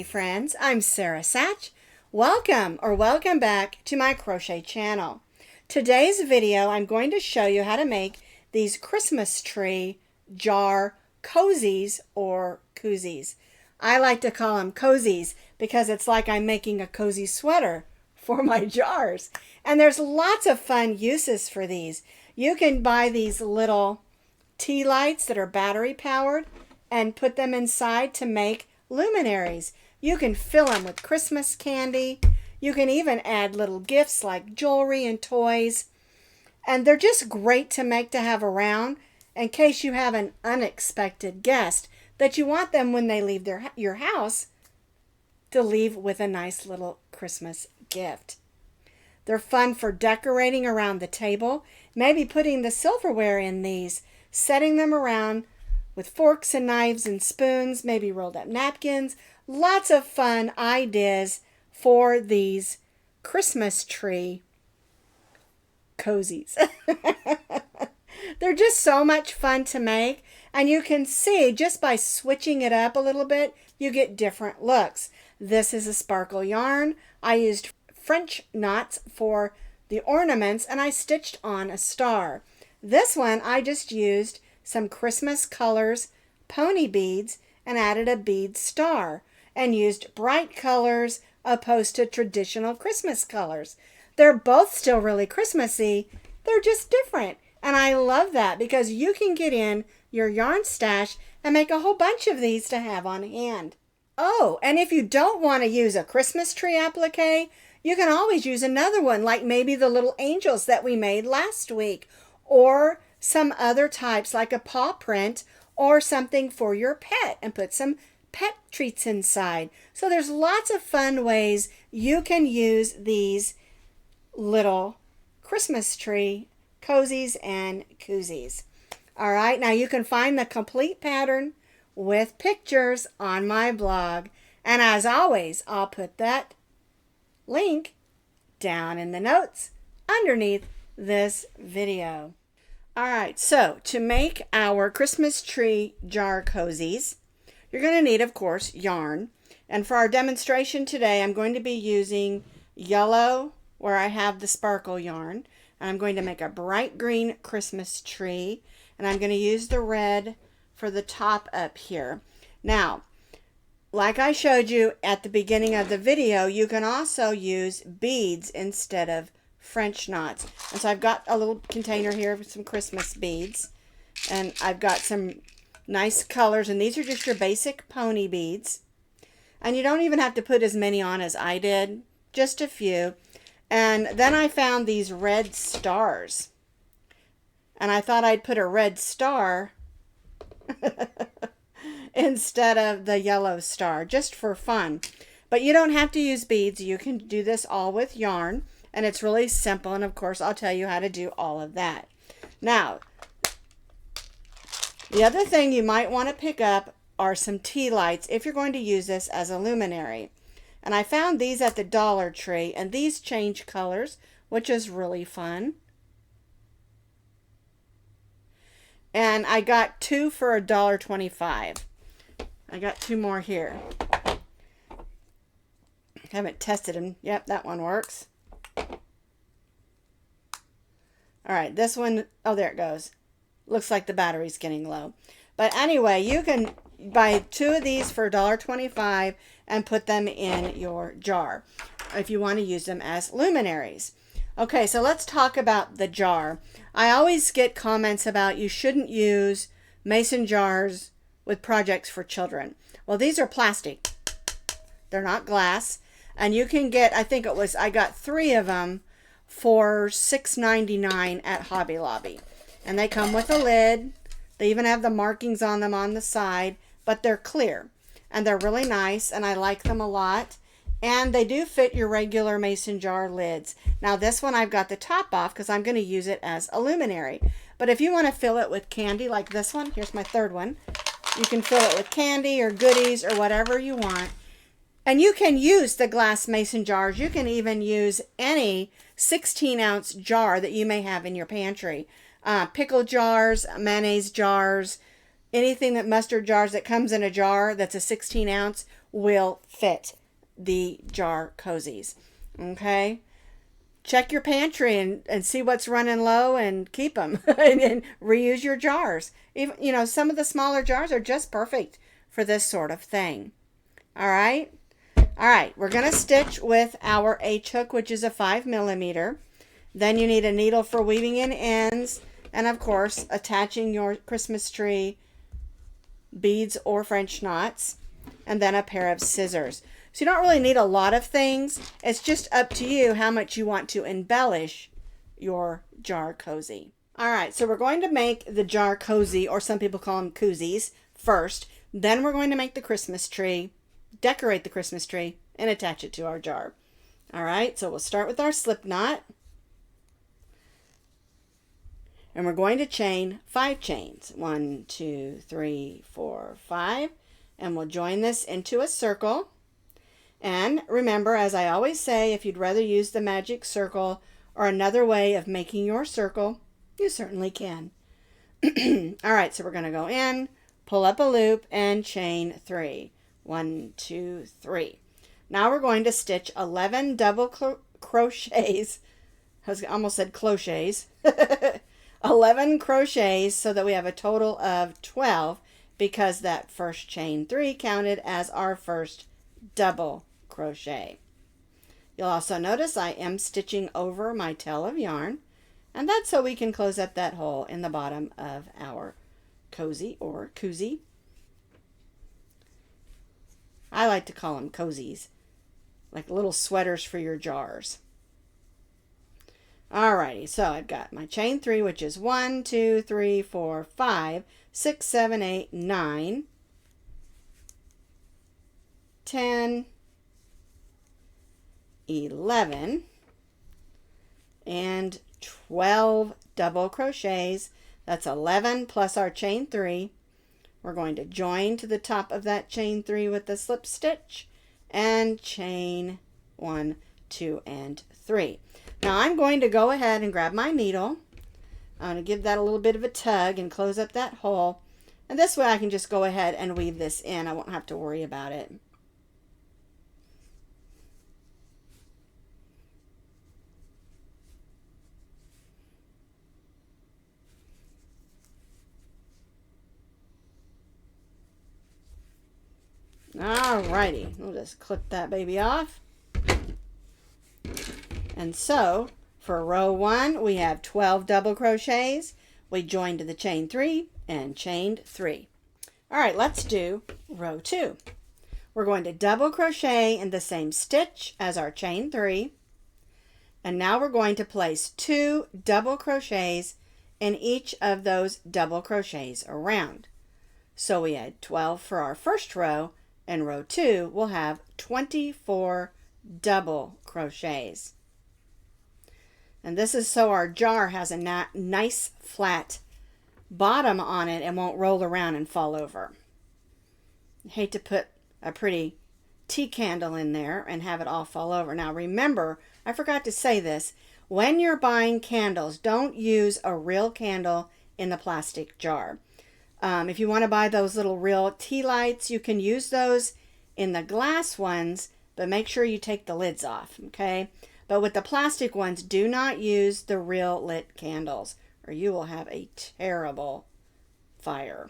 friends, I'm Sara Sach. Welcome back to my crochet channel. Today's video I'm going to show you how to make these Christmas tree jar cozies or koozies. I like to call them cozies because it's like I'm making a cozy sweater for my jars. And there's lots of fun uses for these. You can buy these little tea lights that are battery powered and put them inside to make luminaries. You can fill them with Christmas candy. You can even add little gifts like jewelry and toys. And they're just great to make to have around in case you have an unexpected guest that you want them when they leave your house to leave with a nice little Christmas gift. They're fun for decorating around the table, maybe putting the silverware in these, setting them around with forks and knives and spoons, maybe rolled up napkins. Lots of fun ideas for these Christmas tree cozies. They're just so much fun to make, and you can see just by switching it up a little bit, you get different looks. This is a sparkle yarn. I used French knots for the ornaments, and I stitched on a star. This one I just used some Christmas colors pony beads and added a bead star and used bright colors opposed to traditional Christmas colors. They're both still really Christmassy. They're just different. And I love that because you can get in your yarn stash and make a whole bunch of these to have on hand. Oh, and if you don't want to use a Christmas tree applique, you can always use another one, like maybe the little angels that we made last week, or some other types like a paw print or something for your pet, and put some pet treats inside. So there's lots of fun ways you can use these little Christmas tree cozies and koozies. All right, now you can find the complete pattern with pictures on my blog. And as always, I'll put that link down in the notes underneath this video. All right, so to make our Christmas tree jar cozies, you're going to need, of course, yarn. And for our demonstration today, I'm going to be using yellow where I have the sparkle yarn. And I'm going to make a bright green Christmas tree. And I'm going to use the red for the top up here. Now, like I showed you at the beginning of the video, you can also use beads instead of French knots. And so I've got a little container here with some Christmas beads. And I've got some nice colors. And these are just your basic pony beads. And you don't even have to put as many on as I did. Just a few. And then I found these red stars. And I thought I'd put a red star instead of the yellow star, just for fun. But you don't have to use beads. You can do this all with yarn. And it's really simple. And of course, I'll tell you how to do all of that. Now, the other thing you might want to pick up are some tea lights if you're going to use this as a luminary. And I found these at the Dollar Tree. And these change colors, which is really fun. And I got two for $1.25. I got two more here. I haven't tested them. Yep, that one works. All right, this one, oh, there it goes. Looks like the battery's getting low. But anyway, you can buy two of these for $1.25 and put them in your jar if you want to use them as luminaries. Okay, so let's talk about the jar. I always get comments about you shouldn't use mason jars with projects for children. Well, these are plastic. They're not glass. And you can get, I got 3 of them for $6.99 at Hobby Lobby. And they come with a lid. They even have the markings on them on the side, but they're clear. And they're really nice, and I like them a lot. And they do fit your regular mason jar lids. Now this one I've got the top off because I'm going to use it as a luminary. But if you want to fill it with candy like this one, here's my third one. You can fill it with candy or goodies or whatever you want. And you can use the glass mason jars. You can even use any 16-ounce jar that you may have in your pantry. Pickle jars, mayonnaise jars, anything that mustard jars that comes in a jar that's a 16 ounce will fit the jar cozies. Okay? Check your pantry and see what's running low and keep them and reuse your jars. Even, you know, some of the smaller jars are just perfect for this sort of thing. All right. All right. We're going to stitch with our H hook, which is a 5mm. Then you need a needle for weaving in ends. And of course, attaching your Christmas tree beads or French knots. And then a pair of scissors. So you don't really need a lot of things. It's just up to you how much you want to embellish your jar cozy. All right, so we're going to make the jar cozy, or some people call them koozies, first. Then we're going to make the Christmas tree, decorate the Christmas tree, and attach it to our jar. All right, so we'll start with our slip knot. And we're going to chain 5 chains. 1, 2, 3, 4, 5. And we'll join this into a circle. And remember, as I always say, if you'd rather use the magic circle or another way of making your circle, you certainly can. All right, so we're going to go in, pull up a loop, and chain 3. 1, 2, 3. Now we're going to stitch 11 double crochets. I almost said clochets. 11 crochets so that we have a total of 12 because that first chain 3 counted as our first double crochet. You'll also notice I am stitching over my tail of yarn, and that's so we can close up that hole in the bottom of our cozy or koozie. I like to call them cozies, like little sweaters for your jars. Alrighty, so I've got my chain 3, which is 1, 2, 3, 4, 5, 6, 7, 8, 9, 10, 11, and 12 double crochets. That's 11 plus our chain 3. We're going to join to the top of that chain 3 with the slip stitch and chain 1, 2, and 3. Now I'm going to go ahead and grab my needle. I'm going to give that a little bit of a tug and close up that hole. And this way I can just go ahead and weave this in. I won't have to worry about it. Alrighty, we'll just clip that baby off. And so for row 1 we have 12 double crochets. We joined to the chain 3 and chained 3. Alright, let's do row 2. We're going to double crochet in the same stitch as our chain 3. And now we're going to place 2 double crochets in each of those double crochets around. So we had 12 for our first row, and row 2 will have 24 double crochets. And this is so our jar has a nice flat bottom on it and won't roll around and fall over. I hate to put a pretty tea candle in there and have it all fall over. Now remember, I forgot to say this, when you're buying candles, don't use a real candle in the plastic jar. If you want to buy those little real tea lights, you can use those in the glass ones, but make sure you take the lids off, okay? But with the plastic ones, do not use the real lit candles, or you will have a terrible fire.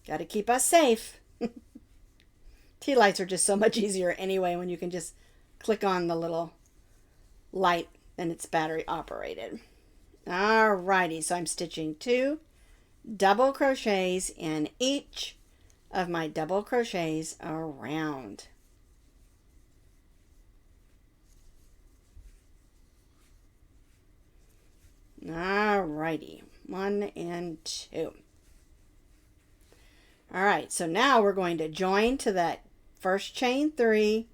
Got to keep us safe. Tea lights are just so much easier anyway when you can just click on the little light and it's battery operated. Alrighty, so I'm stitching 2 double crochets in each of my double crochets around. Alrighty, 1 and 2. Alright, so now we're going to join to that first chain 3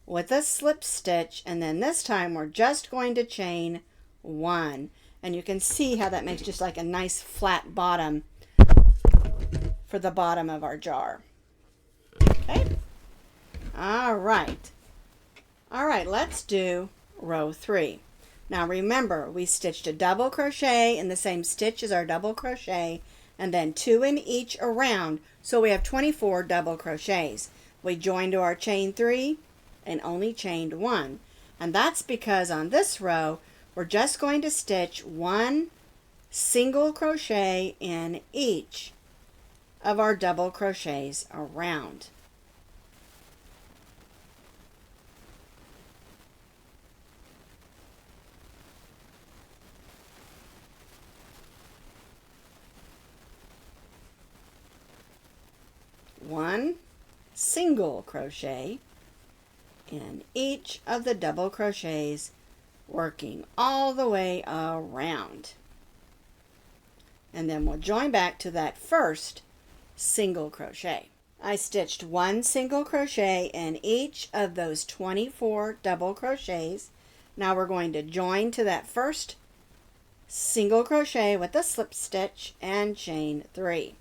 with a slip stitch, and then this time we're just going to chain 1. And you can see how that makes just like a nice flat bottom for the bottom of our jar. Okay. Alright, let's do row 3. Now remember, we stitched a double crochet in the same stitch as our double crochet, and then 2 in each around, so we have 24 double crochets. We joined to our chain 3 and only chained 1. And that's because on this row, we're just going to stitch 1 single crochet in each of our double crochets around. One single crochet in each of the double crochets, working all the way around. And then we'll join back to that first single crochet. I stitched 1 single crochet in each of those 24 double crochets. Now we're going to join to that first single crochet with a slip stitch and chain 3.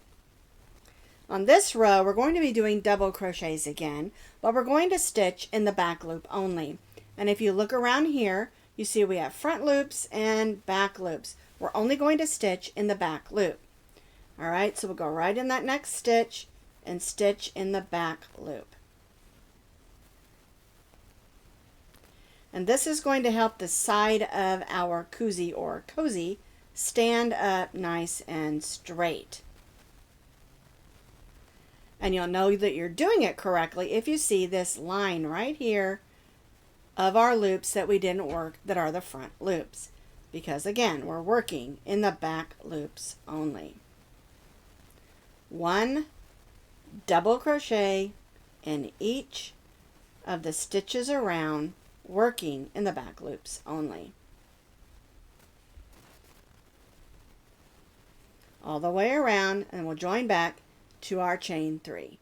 On this row, we're going to be doing double crochets again, but we're going to stitch in the back loop only. And if you look around here, you see we have front loops and back loops. We're only going to stitch in the back loop. All right, so we'll go right in that next stitch and stitch in the back loop. And this is going to help the side of our koozie or cozy stand up nice and straight. And you'll know that you're doing it correctly if you see this line right here of our loops that we didn't work that are the front loops. Because again, we're working in the back loops only. 1 double crochet in each of the stitches around, working in the back loops only. All the way around, and we'll join back to our chain 3.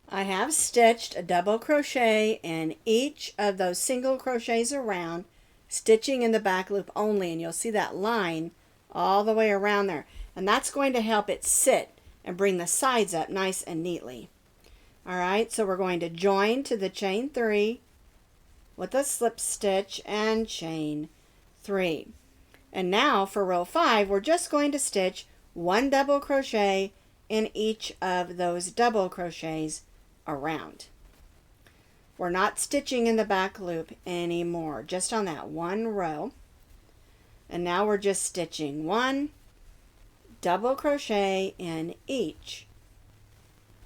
I have stitched a double crochet in each of those single crochets around, stitching in the back loop only, and you'll see that line all the way around there, and that's going to help it sit and bring the sides up nice and neatly. All right, so we're going to join to the chain 3 with a slip stitch and chain 3. And now for row 5, we're just going to stitch 1 double crochet in each of those double crochets around. We're not stitching in the back loop anymore, just on that 1 row. And now we're just stitching 1 double crochet in each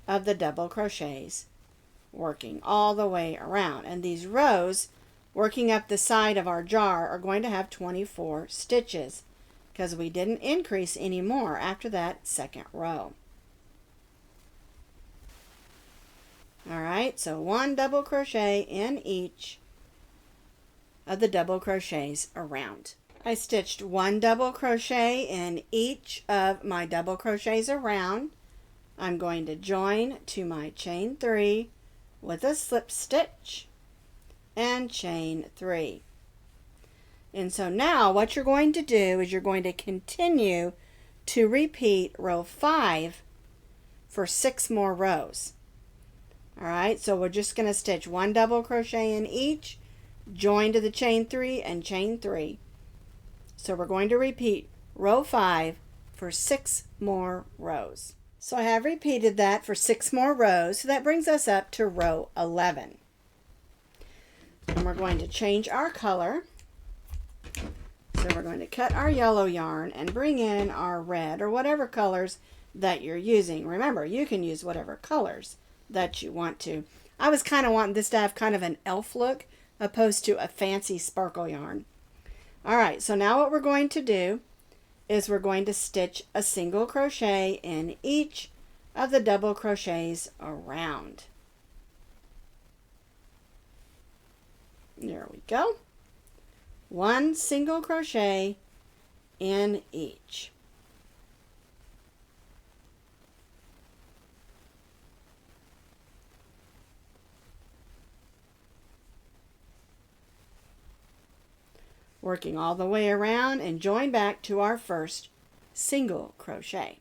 of the double crochets, working all the way around. And these rows working up the side of our jar are going to have 24 stitches because we didn't increase any more after that second row. All right, so 1 double crochet in each of the double crochets around. I stitched 1 double crochet in each of my double crochets around. I'm going to join to my chain 3 with a slip stitch and chain 3. And so now what you're going to do is you're going to continue to repeat row 5 for 6 more rows. All right, so we're just going to stitch 1 double crochet in each, join to the chain 3 and chain 3. So we're going to repeat row 5 for 6 more rows. So I have repeated that for 6 more rows, so that brings us up to row 11. And we're going to change our color. So we're going to cut our yellow yarn and bring in our red or whatever colors that you're using. Remember, you can use whatever colors that you want to. I was kind of wanting this to have kind of an elf look opposed to a fancy sparkle yarn. All right, so now what we're going to do is we're going to stitch a single crochet in each of the double crochets around. There we go. 1 single crochet in each. Working all the way around and join back to our first single crochet.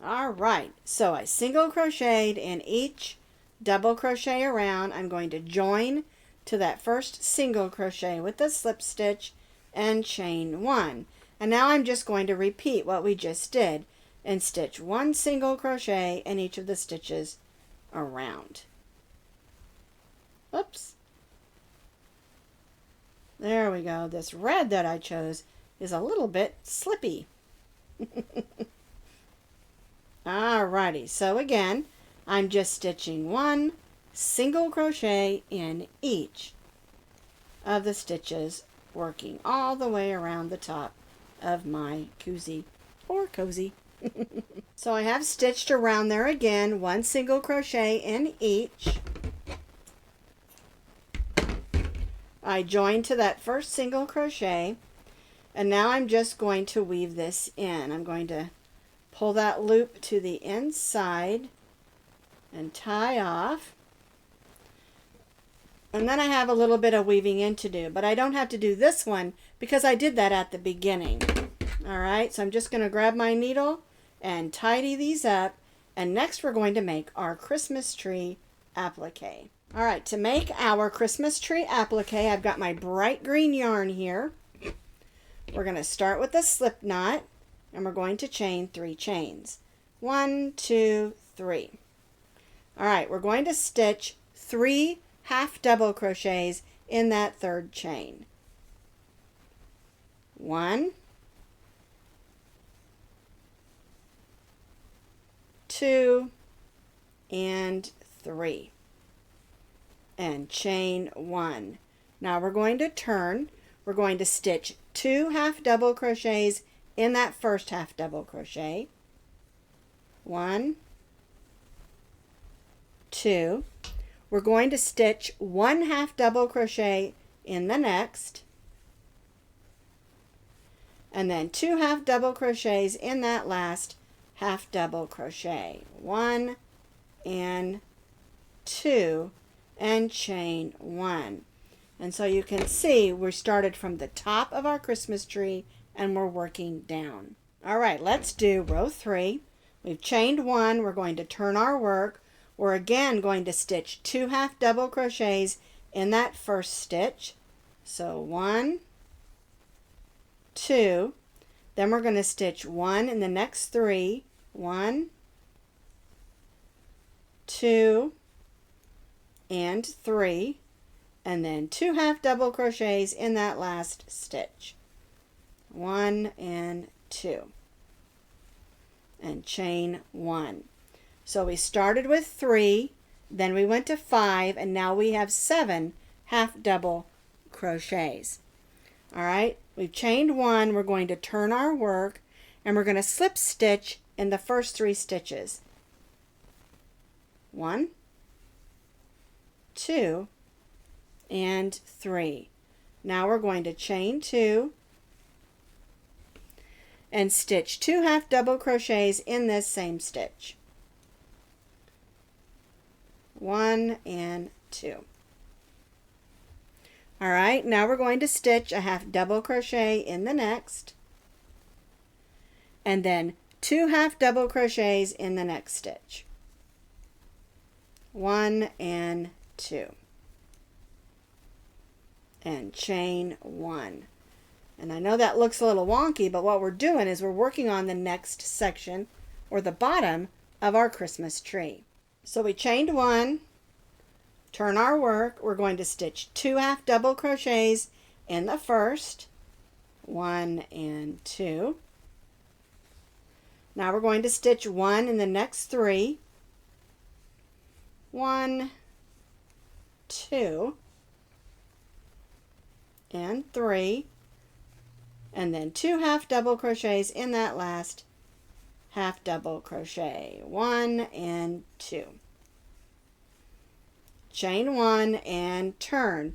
All right, so I single crocheted in each double crochet around. I'm going to join to that first single crochet with a slip stitch and chain 1. And now I'm just going to repeat what we just did and stitch 1 single crochet in each of the stitches around. Oops. There we go. This red that I chose is a little bit slippy. Alrighty, so again, I'm just stitching one single crochet in each of the stitches, working all the way around the top of my koozie or cozy. So I have stitched around there again, one single crochet in each. I joined to that first single crochet, and now I'm just going to weave this in. I'm going to pull that loop to the inside and tie off. And then I have a little bit of weaving in to do, but I don't have to do this one because I did that at the beginning. All right, so I'm just going to grab my needle and tidy these up, and next we're going to make our Christmas tree applique. All right, to make our Christmas tree applique, I've got my bright green yarn here. We're going to start with a slip knot, and we're going to chain 3 chains. 1, 2, 3. All right, we're going to stitch 3 half double crochets in that third chain. 1, 2, and 3. And chain 1. Now we're going to turn. We're going to stitch 2 half double crochets in that first half double crochet. 1, 2. We're going to stitch 1 half double crochet in the next, and then 2 half double crochets in that last half double crochet. 1 and 2, and chain 1. And so you can see we started from the top of our Christmas tree and we're working down. All right, let's do row 3. We've chained 1. We're going to turn our work. We're again going to stitch 2 half double crochets in that first stitch. So 1, 2. Then we're going to stitch 1 in the next 3. 1, 2, and 3. And then 2 half double crochets in that last stitch. 1 and 2. And chain 1. So we started with 3, then we went to 5, and now we have 7 half double crochets. All right, we've chained 1. We're going to turn our work, and we're going to slip stitch in the first 3 stitches. 1, 2, and 3. Now we're going to chain 2 and stitch 2 half double crochets in this same stitch. 1 and 2. All right, now we're going to stitch a half double crochet in the next, and then 2 half double crochets in the next stitch. 1 and 2. And chain 1. And I know that looks a little wonky, but what we're doing is we're working on the next section, or the bottom of our Christmas tree. So we chained 1, turn our work, we're going to stitch 2 half double crochets in the first, 1 and 2. Now we're going to stitch 1 in the next 3, 1, 2, and 3, and then 2 half double crochets in that last half double crochet. 1 and 2. Chain 1 and turn.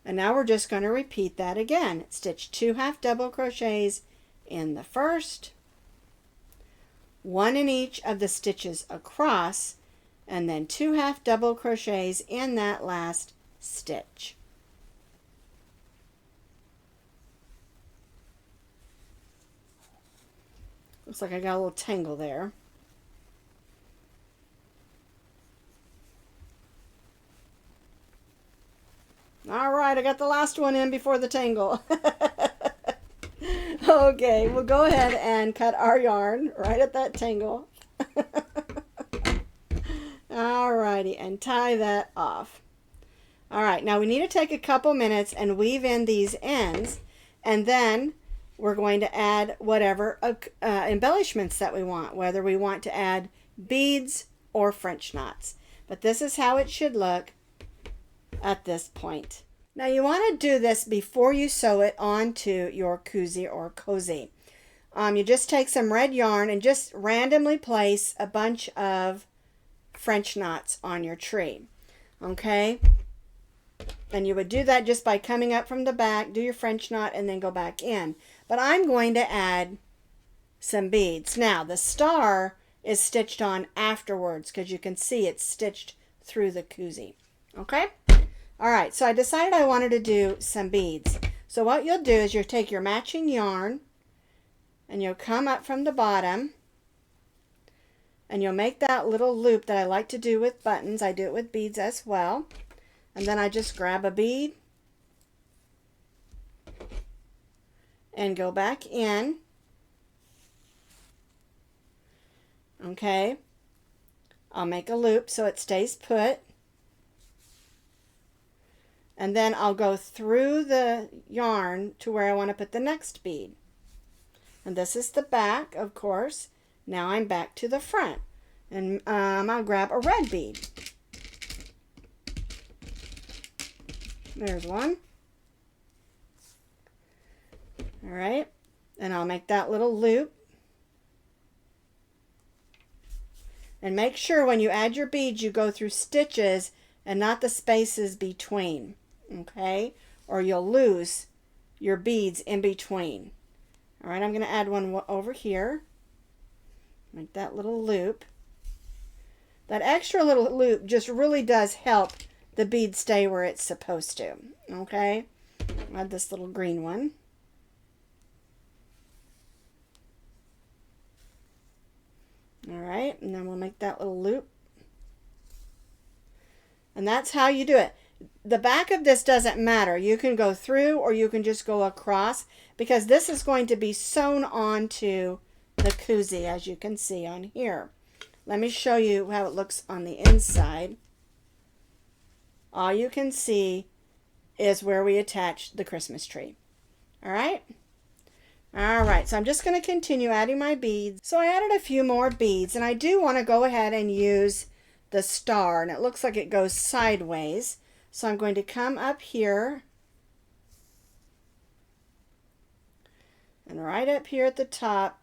And now we're just going to repeat that again. Stitch 2 half double crochets in the first, 1 in each of the stitches across, and then 2 half double crochets in that last stitch. Looks like I got a little tangle there. All right, I got the last one in before the tangle. Okay, we'll go ahead and cut our yarn right at that tangle. All righty, and tie that off. All right, now we need to take a couple minutes and weave in these ends, and then we're going to add whatever embellishments that we want, whether we want to add beads or French knots. But this is how it should look at this point. Now you want to do this before you sew it onto your koozie or cozy. You just take some red yarn and just randomly place a bunch of French knots on your tree. Okay? And you would do that just by coming up from the back, do your French knot, and then go back in. But I'm going to add some beads. Now, the star is stitched on afterwards because you can see it's stitched through the koozie. Okay? All right, so I decided I wanted to do some beads. So what you'll do is you'll take your matching yarn and you'll come up from the bottom and you'll make that little loop that I like to do with buttons. I do it with beads as well. And then I just grab a bead and go back in. Okay. I'll make a loop so it stays put. And then I'll go through the yarn to where I want to put the next bead. And this is the back, of course. Now I'm back to the front. And I'll grab a red bead. There's one. All right. And I'll make that little loop. And make sure when you add your beads, you go through stitches and not the spaces between. Okay? Or you'll lose your beads in between. All right, I'm going to add one over here. Make that little loop. That extra little loop just really does help the bead stay where it's supposed to. Okay? Add this little green one. All right, and then we'll make that little loop. And that's how you do it. The back of this doesn't matter. You can go through or you can just go across because this is going to be sewn onto the koozie, as you can see on here. Let me show you how it looks on the inside. All you can see is where we attach the Christmas tree. All right? All right, so I'm just going to continue adding my beads. So I added a few more beads, and I do want to go ahead and use the star, and it looks like it goes sideways. So I'm going to come up here, and right up here at the top,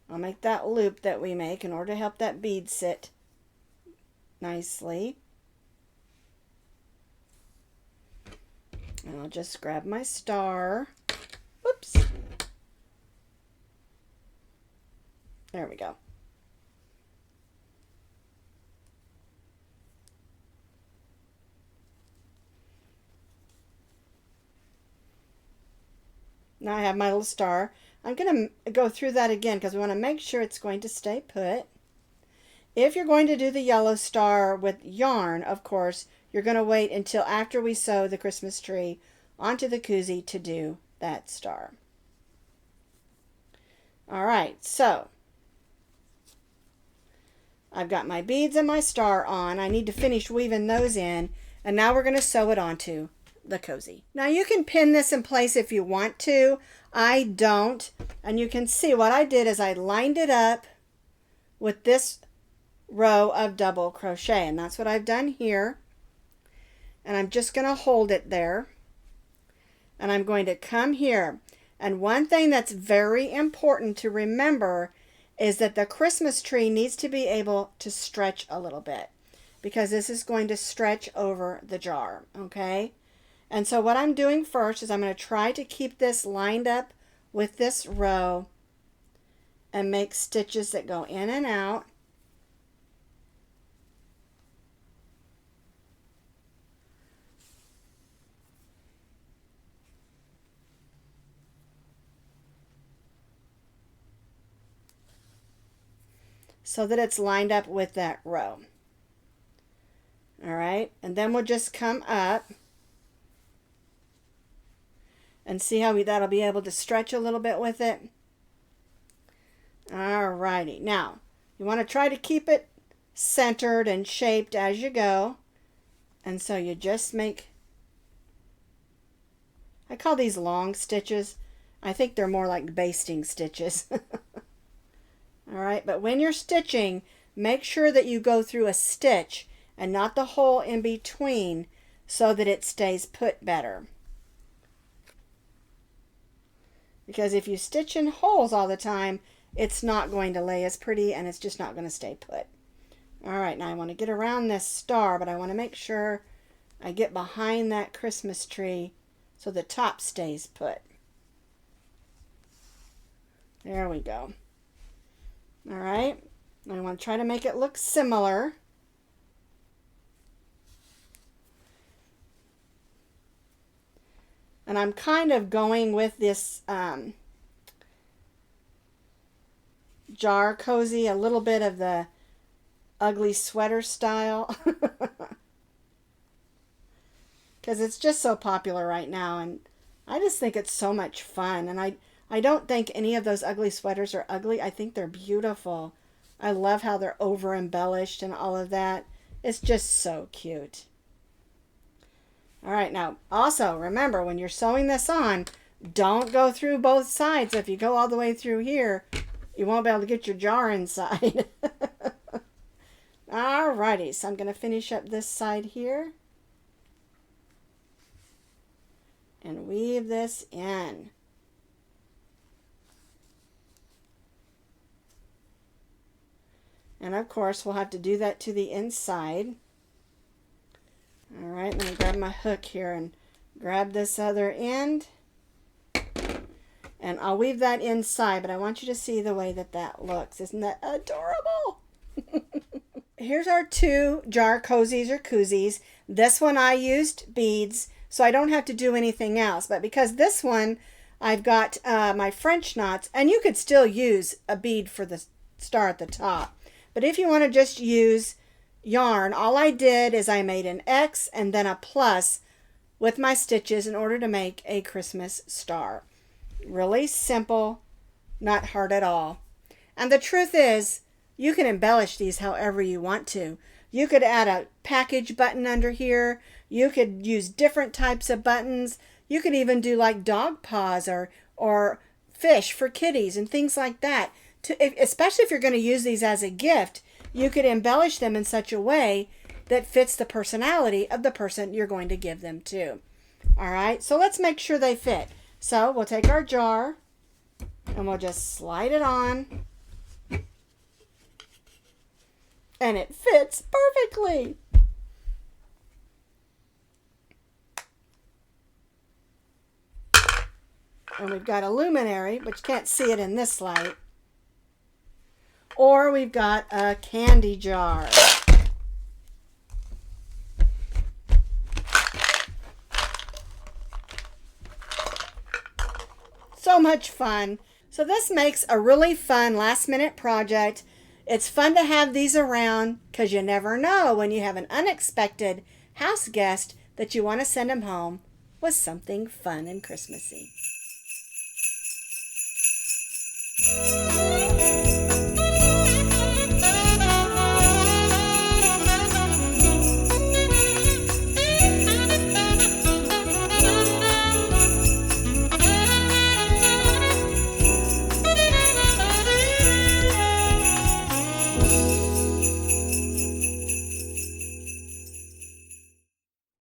I'll make that loop that we make in order to help that bead sit nicely. And I'll just grab my star. Whoops. There we go. Now I have my little star. I'm going to go through that again because we want to make sure it's going to stay put. If you're going to do the yellow star with yarn, of course, you're going to wait until after we sew the Christmas tree onto the koozie to do that star. All right, so I've got my beads and my star on. I need to finish weaving those in, and now we're going to sew it onto the cozy. Now you can pin this in place if you want to. I don't, and you can see what I did is I lined it up with this row of double crochet, and that's what I've done here. And I'm just going to hold it there, and I'm going to come here. And one thing that's very important to remember is that the Christmas tree needs to be able to stretch a little bit because this is going to stretch over the jar, okay? And so what I'm doing first is I'm going to try to keep this lined up with this row and make stitches that go in and out. So that it's lined up with that row. All right, and then we'll just come up and see how that'll be able to stretch a little bit with it. All righty, now you want to try to keep it centered and shaped as you go, And so you just make, I call these long stitches. I think they're more like basting stitches. All right, but when you're stitching, make sure that you go through a stitch and not the hole in between so that it stays put better. Because if you stitch in holes all the time, it's not going to lay as pretty and it's just not going to stay put. All right, now I want to get around this star, but I want to make sure I get behind that Christmas tree so the top stays put. There we go. All right, I want to try to make it look similar. And I'm kind of going with this jar cozy, a little bit of the ugly sweater style. Because it's just so popular right now. And I just think it's so much fun. And I don't think any of those ugly sweaters are ugly. I think they're beautiful. I love how they're over embellished and all of that. It's just so cute. All right, now also remember when you're sewing this on, don't go through both sides. If you go all the way through here, you won't be able to get your jar inside. Alrighty, so I'm going to finish up this side here and weave this in. And of course, we'll have to do that to the inside. All right, let me grab my hook here and grab this other end. And I'll weave that inside, but I want you to see the way that that looks. Isn't that adorable? Here's our two jar cozies or koozies. This one I used beads, so I don't have to do anything else. But because this one, I've got my French knots, and you could still use a bead for the star at the top. But if you want to just use yarn, all I did is I made an X and then a plus with my stitches in order to make a Christmas star. Really simple, not hard at all. And the truth is, you can embellish these however you want to. You could add a package button under here. You could use different types of buttons. You could even do like dog paws or fish for kitties and things like that. Especially if you're going to use these as a gift, you could embellish them in such a way that fits the personality of the person you're going to give them to. All right, so let's make sure they fit. So we'll take our jar and we'll just slide it on. And it fits perfectly. And we've got a luminary, but you can't see it in this light. Or we've got a candy jar. So much fun. So this makes a really fun last minute project. It's fun to have these around because you never know when you have an unexpected house guest that you want to send them home with something fun and Christmassy.